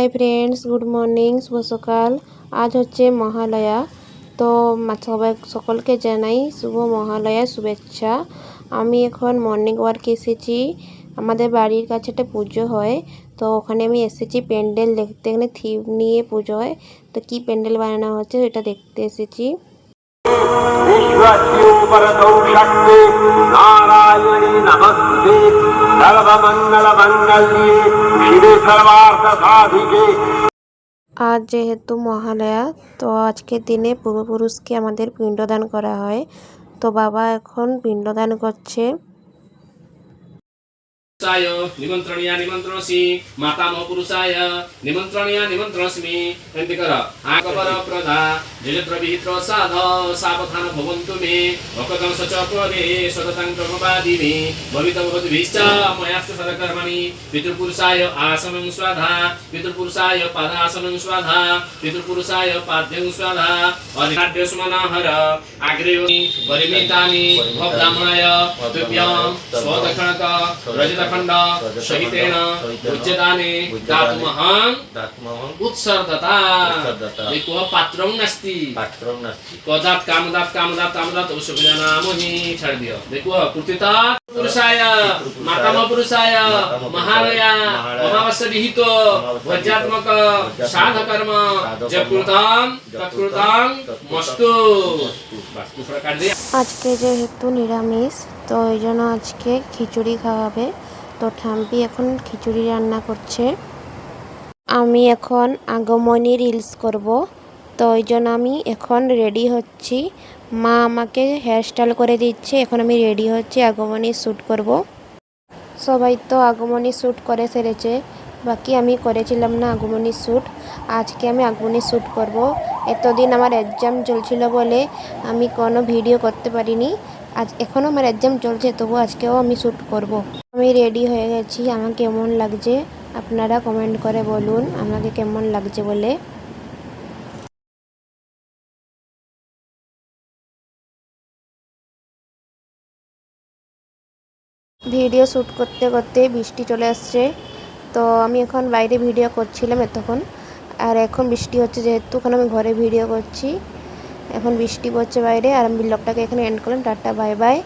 Hi friends, good morning, শুভ সকাল। আজ হচ্ছে মহালয়া। তো সবাই সকলকে জানাই শুভ মহালয়া শুভেচ্ছা। আমি এখন মর্নিং ওয়ার্কে এসেছি। আমাদের বাড়ির কাছে একটা পুজো হয়, তো ওখানে আমি এসেছি প্যান্ডেল দেখতে। এখানে থিম নিয়ে পুজো হয়, তো কি প্যান্ডেল বানানো হচ্ছে এটা দেখতে এসেছি। আজ যেহেতু মহালয়া, তো আজকের দিনে পূর্বপুরুষকে আমাদের পিণ্ডদান করা হয়। তো বাবা এখন পিণ্ডদান করছে। निमंत्रणीय निमंत्रणसी माता महापुरुषाय निमंत्रणीय निमंत्रणस्मि एंतिकर आकबर प्रदा जयत्रविहित्र साध सावधान भवन्तु मे भक्तं सचपरे सततं कर्मवादिनि भवितभवद्भिश्च मयास्तु सदकर्मणि पितृपुरुषाय आसनं स्वाधा पितृपुरुषाय पादासनं स्वाधा पितृपुरुषाय पाद्यं स्वाधा अधिकाद्यस्मनाहर आग्रेयोनि परिमितानि भवब्राह्मणाय तुभ्यं स्वदक्षिणक रजत खंड सहितेन उच्यदाने दातुमहं उत्सर्गता देखो पात्रं नास्ति कदात कामदात कामदात कामदात उसुजनामहि छाड़ दियो देखो कृतिता पुरुषाय मातामह पुरुषाय महालया अमावास्या विहित वज्रात्मक साध कर्म जकृतं तत्कृतं मस्तु वास्तु प्रकार दे। আজকে যেহেতু নিরামিষ, তো এই জন্য আজকে খিচুড়ি খাওয়াবে। তো ঠাম্পি এখন খিচুড়ি রান্না করছে। আমি এখন আগমনী রিলস করব, তো ওই জন্য আমি এখন রেডি হচ্ছি। মা আমাকে হেয়ার স্টাইল করে দিচ্ছে, এখন আমি রেডি হচ্ছি আগমনী শ্যুট করব। সবাই তো আগমনী শ্যুট করে সেরেছে, বাকি আমি করেছিলাম না আগমনী শ্যুট। আজকে আমি আগমনী শ্যুট করব। এতদিন আমার এক্সাম চলছিল বলে আমি কোনো ভিডিও করতে পারিনি। আজ এখনও আমার এক্সাম চলছে, তবু আজকেও আমি শ্যুট করব। আমি রেডি হয়ে গেছি। আমাকে কেমন লাগছে আপনারা কমেন্ট করে বলুন আমাকে কেমন লাগছে বলে। ভিডিও শ্যুট করতে করতে বৃষ্টি চলে আসছে, তো আমি এখন বাইরে ভিডিও করছিলাম এতক্ষণ, আর এখন বৃষ্টি হচ্ছে যেহেতু এখন আমি ঘরে ভিডিও করছি। এখন বৃষ্টি পড়ছে বাইরে, আর আমি ব্লগটাকে এখানে এন্ড করলাম। Tata, bye bye.